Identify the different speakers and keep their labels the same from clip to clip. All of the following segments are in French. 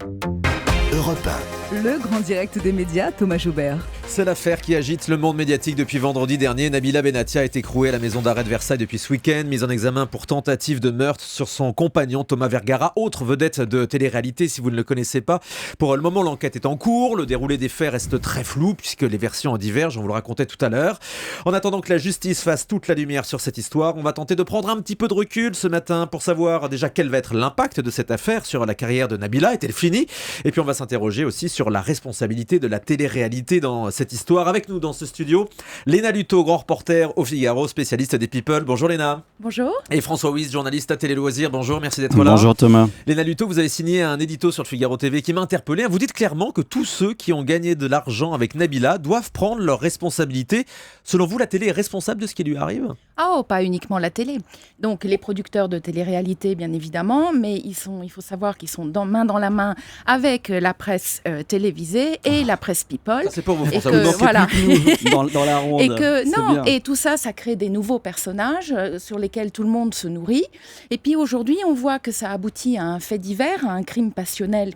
Speaker 1: Europe 1.
Speaker 2: Le grand direct des médias, Thomas Joubert.
Speaker 3: C'est l'affaire qui agite le monde médiatique depuis vendredi dernier. Nabila Benatia a été écrouée à la maison d'arrêt de Versailles depuis ce week-end, mise en examen pour tentative de meurtre sur son compagnon Thomas Vergara, autre vedette de télé-réalité si vous ne le connaissez pas. Pour le moment, l'enquête est en cours. Le déroulé des faits reste très flou puisque les versions divergent, on vous le racontait tout à l'heure. En attendant que la justice fasse toute la lumière sur cette histoire, on va tenter de prendre un petit peu de recul ce matin pour savoir déjà quel va être l'impact de cette affaire sur la carrière de Nabila. Est-elle finie ? Et puis on va s'interroger aussi sur la responsabilité de la télé-réalité dans cette histoire. Avec nous dans ce studio, Léna Luto, grand reporter au Figaro, spécialiste des people. Bonjour Léna.
Speaker 2: Bonjour.
Speaker 3: Et François Wyss, journaliste à Télé Loisirs. Bonjour, merci d'être là.
Speaker 4: Bonjour Thomas.
Speaker 3: Léna Luto, vous avez signé un édito sur le Figaro TV qui m'a interpellé. Vous dites clairement que tous ceux qui ont gagné de l'argent avec Nabila doivent prendre leurs responsabilités. Selon vous, la télé est responsable de ce qui lui arrive ?
Speaker 5: Oh, pas uniquement la télé. Donc les producteurs de télé-réalité, bien évidemment, mais il faut savoir qu'ils sont main dans la main avec la presse télévisée et la presse people.
Speaker 3: Ça, c'est pour vous,
Speaker 5: Et
Speaker 3: François.
Speaker 5: que,
Speaker 3: Vous manquez
Speaker 5: voilà.
Speaker 3: plus
Speaker 4: dans la ronde.
Speaker 5: Et que non,
Speaker 4: bien.
Speaker 5: et tout ça, ça crée des nouveaux personnages sur lesquels tout le monde se nourrit. Et puis aujourd'hui, on voit que ça aboutit à un fait divers, à un crime passionnel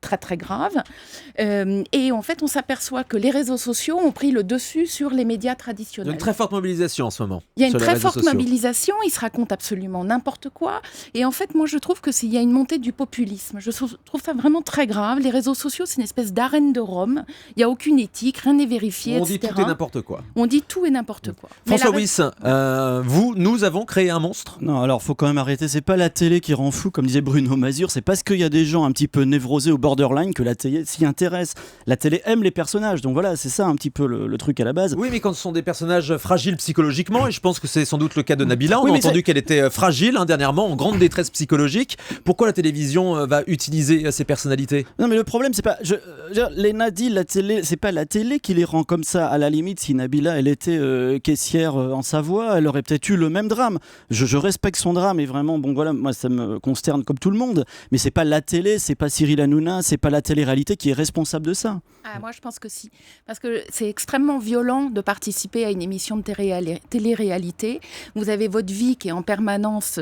Speaker 5: très très grave. Et en fait, on s'aperçoit que les réseaux sociaux ont pris le dessus sur les médias
Speaker 3: Il y a
Speaker 5: traditionnels.
Speaker 3: une très forte mobilisation en ce moment.
Speaker 5: Il y a une
Speaker 3: sur les
Speaker 5: très
Speaker 3: réseaux
Speaker 5: forte
Speaker 3: sociaux.
Speaker 5: mobilisation, ils se racontent absolument n'importe quoi. Et en fait, moi, je trouve que s'il y a une montée du populisme, je trouve ça vraiment très grave. Les réseaux sociaux, c'est une espèce d'arène de Rome. Il n'y a aucune éthique, rien n'est vérifié,
Speaker 3: On dit
Speaker 5: etc.
Speaker 3: tout et n'importe quoi.
Speaker 5: On dit tout et n'importe quoi. Mais
Speaker 3: François
Speaker 5: la-
Speaker 3: Wyss, nous avons créé un monstre.
Speaker 4: Non, alors faut quand même arrêter. C'est pas la télé qui rend fou, comme disait Bruno Mazur. C'est parce qu'il y a des gens un petit peu névrosés au borderline que la télé s'y intéresse. La télé aime les personnages, donc voilà, c'est ça un petit peu le truc à la base.
Speaker 3: Oui, mais quand ce sont des personnages fragiles psychologiquement, et je pense que c'est sans doute le cas de Nabila, on
Speaker 4: Oui,
Speaker 3: a
Speaker 4: mais
Speaker 3: entendu qu'elle était fragile dernièrement, en grande détresse psychologique. Pourquoi la télévision va utiliser ces personnalités ?
Speaker 4: Non, mais le problème, c'est pas. Léna dit la télé, c'est pas la télé qui les rend comme ça. À la limite, si Nabila, elle était caissière en Savoie, elle aurait peut-être eu le même drame. Je respecte son drame, et vraiment, bon voilà, moi ça me consterne comme tout le monde. Mais c'est pas la télé, c'est pas Cyril Hanouna, c'est pas la télé-réalité qui est responsable de ça.
Speaker 5: Ah, moi, je pense que si. Parce que c'est extrêmement violent de participer à une émission de télé-réalité. Vous avez votre vie qui est en permanence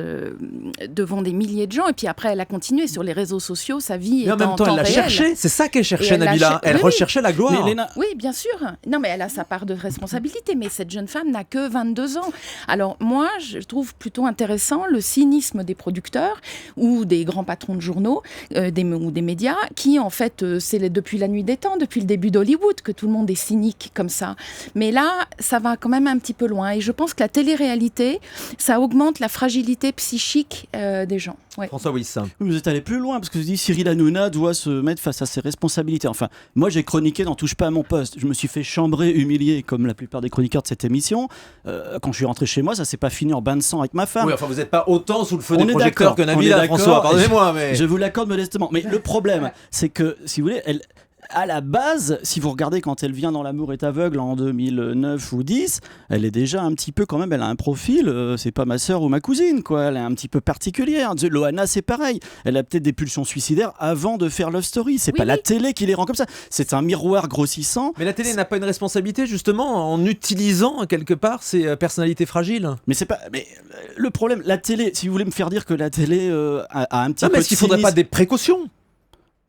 Speaker 5: devant des milliers de gens. Et puis après, elle a continué sur les réseaux sociaux. Sa vie
Speaker 3: Mais
Speaker 5: est
Speaker 3: en même temps, elle l'a
Speaker 5: réel.
Speaker 3: cherché. C'est ça qu'elle
Speaker 5: Et
Speaker 3: cherchait,
Speaker 5: elle l'a
Speaker 3: Nabila. Elle
Speaker 5: oui, oui.
Speaker 3: recherchait la gloire.
Speaker 4: Mais Léna,
Speaker 5: Oui, bien sûr. Non, mais elle a sa part de responsabilité. Mais cette jeune femme n'a que 22 ans. Alors moi, je trouve plutôt intéressant le cynisme des producteurs ou des grands patrons de journaux ou des médias qui, en fait, c'est depuis la nuit des temps, depuis le début d'Hollywood, que tout le monde est cynique comme ça. Mais là, ça va quand même un petit peu loin. Et je pense que la télé-réalité, ça augmente la fragilité psychique des gens. Ouais.
Speaker 3: François Wyss.
Speaker 4: vous êtes allé plus loin parce que vous dites Cyril Hanouna doit se mettre face à ses responsabilités. Enfin, moi j'ai chroniqué dans Touche pas à mon poste. Je me suis fait chambrer, humilier comme la plupart des chroniqueurs de cette émission. Quand je suis rentré chez moi, ça s'est pas fini en bain de sang avec ma femme.
Speaker 3: Oui, enfin, vous n'êtes pas autant sous le feu
Speaker 4: On
Speaker 3: des
Speaker 4: est
Speaker 3: projecteurs que
Speaker 4: d'accord, on est
Speaker 3: Nabila,
Speaker 4: d'accord.
Speaker 3: François. Pardonnez-moi, mais.
Speaker 4: Je vous l'accorde modestement. Mais le problème, c'est que, si vous voulez, à la base, si vous regardez quand elle vient dans L'amour est aveugle en 2009 ou 10, elle est déjà un petit peu quand même, elle a un profil, c'est pas ma sœur ou ma cousine, quoi. Elle est un petit peu particulière. Loana, c'est pareil. Elle a peut-être des pulsions suicidaires avant de faire Love Story. C'est pas la télé qui les rend comme ça. C'est un miroir grossissant.
Speaker 3: Mais la télé n'a pas une responsabilité justement en utilisant quelque part ces personnalités fragiles.
Speaker 4: Mais c'est pas. Mais le problème, la télé, si vous voulez me faire dire que la télé a un petit
Speaker 3: Non,
Speaker 4: peu
Speaker 3: mais
Speaker 4: de
Speaker 3: est-ce qu'il ne faudrait pas
Speaker 4: cynisme-
Speaker 3: des précautions ?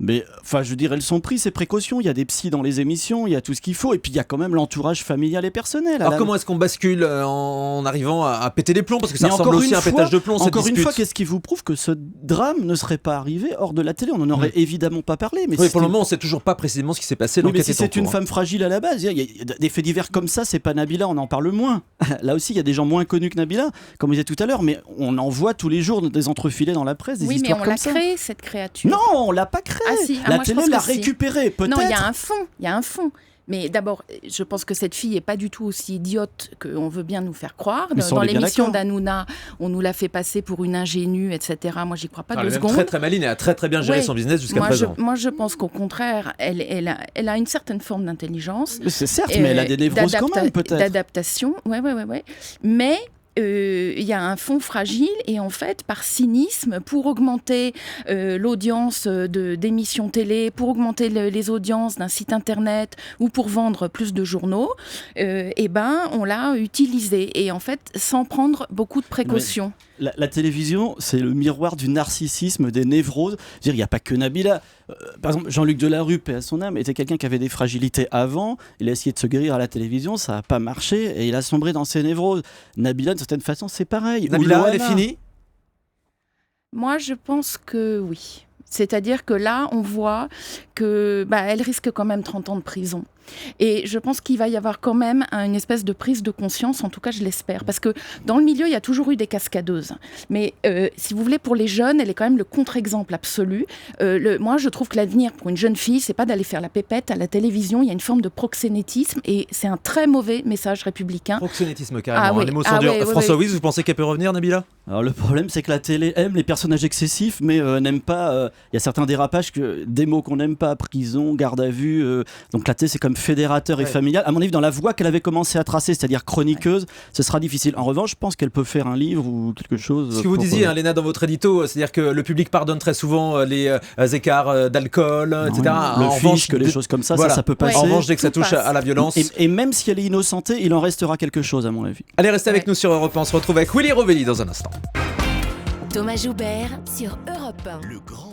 Speaker 4: Mais enfin, je veux dire, elles sont prises ces précautions. Il y a des psys dans les émissions, il y a tout ce qu'il faut, et puis il y a quand même l'entourage familial et personnel.
Speaker 3: Alors comment est-ce qu'on bascule en arrivant à péter les plombs ? Parce que ça
Speaker 4: Mais
Speaker 3: ressemble
Speaker 4: encore
Speaker 3: aussi
Speaker 4: une
Speaker 3: à un
Speaker 4: fois-
Speaker 3: pétage de plomb, cette
Speaker 4: Encore une
Speaker 3: dispute.
Speaker 4: fois, qu'est-ce qui vous prouve que ce drame ne serait pas arrivé hors de la télé ? On n'en aurait évidemment pas parlé. Mais
Speaker 3: Oui,
Speaker 4: si
Speaker 3: pour le
Speaker 4: c'est-
Speaker 3: moment, on ne sait toujours pas précisément ce qui s'est passé.
Speaker 4: Oui, mais
Speaker 3: L'enquête
Speaker 4: si
Speaker 3: est en
Speaker 4: c'est une
Speaker 3: cours.
Speaker 4: femme fragile à la base, il y a des faits divers comme ça, c'est pas Nabila, on en parle moins. Là aussi, il y a des gens moins connus que Nabila, comme on disait tout à l'heure, mais on en voit tous les jours des entrefilés dans la presse, des
Speaker 5: Oui, mais
Speaker 4: histoires
Speaker 5: on
Speaker 4: comme
Speaker 5: l'a
Speaker 4: ça.
Speaker 5: créée, cette créature.
Speaker 4: Non, on l'a pas créée.
Speaker 5: Ah si,
Speaker 4: la
Speaker 5: moi, je
Speaker 4: télé
Speaker 5: pense
Speaker 4: l'a
Speaker 5: que si.
Speaker 4: récupérée, peut-être.
Speaker 5: Non, il y a un fond. Mais d'abord, je pense que cette fille n'est pas du tout aussi idiote qu'on veut bien nous faire croire.
Speaker 4: Mais ça, on
Speaker 5: Dans
Speaker 4: est bien
Speaker 5: l'émission
Speaker 4: d'accord.
Speaker 5: d'Hanouna, on nous l'a fait passer pour une ingénue, etc. Moi, j'y crois pas
Speaker 3: Elle
Speaker 5: deux
Speaker 3: est même
Speaker 5: secondes.
Speaker 3: très très maline et a très très bien géré
Speaker 5: Ouais.
Speaker 3: son business jusqu'à
Speaker 5: Moi,
Speaker 3: présent.
Speaker 5: je pense qu'au contraire, elle a une certaine forme d'intelligence.
Speaker 4: C'est certes, mais elle a des névroses quand même, peut-être.
Speaker 5: D'adaptation, ouais. Mais il y a un fond fragile et en fait, par cynisme, pour augmenter l'audience d'émissions télé, pour augmenter les audiences d'un site internet ou pour vendre plus de journaux, on l'a utilisé et en fait, sans prendre beaucoup de précautions.
Speaker 4: La télévision, c'est le miroir du narcissisme, des névroses. Il n'y a pas que Nabila. Par exemple, Jean-Luc Delarue, paix à son âme, était quelqu'un qui avait des fragilités avant. Il a essayé de se guérir à la télévision, ça n'a pas marché et il a sombré dans ses névroses. Nabila, d'une certaine façon, c'est pareil.
Speaker 3: Nabila, elle est finie ?
Speaker 5: Moi, je pense que oui. C'est-à-dire que là, on voit qu'elle risque quand même 30 ans de prison. Et je pense qu'il va y avoir quand même une espèce de prise de conscience, en tout cas je l'espère, parce que dans le milieu il y a toujours eu des cascadeuses, mais si vous voulez pour les jeunes elle est quand même le contre-exemple absolu. Moi je trouve que l'avenir pour une jeune fille c'est pas d'aller faire la pépette à la télévision, il y a une forme de proxénétisme et c'est un très mauvais message républicain.
Speaker 3: Proxénétisme carrément, les mots sont durs.
Speaker 1: Oui, François Wyss, vous pensez qu'elle peut revenir, Nabila ?
Speaker 4: Alors le problème c'est que la télé aime les personnages excessifs mais n'aime pas, il y a certains dérapages, des mots qu'on n'aime pas, prison, garde à vue, donc la télé c'est comme fédérateur et familial. À mon avis, dans la voie qu'elle avait commencé à tracer, c'est-à-dire chroniqueuse, ce sera difficile. En revanche, je pense qu'elle peut faire un livre ou quelque chose.
Speaker 3: Ce que vous disiez, Léna, dans votre édito, c'est-à-dire que le public pardonne très souvent les écarts d'alcool, etc.
Speaker 4: Le fisc, les choses comme ça, voilà. ça peut passer.
Speaker 3: En revanche, dès que ça touche à la violence.
Speaker 4: Et même si elle est innocentée, il en restera quelque chose, à mon avis.
Speaker 3: Allez, restez avec nous sur Europe 1. On se retrouve avec Willy Rovelli dans un instant.
Speaker 6: Thomas Joubert sur Europe 1.
Speaker 7: Le grand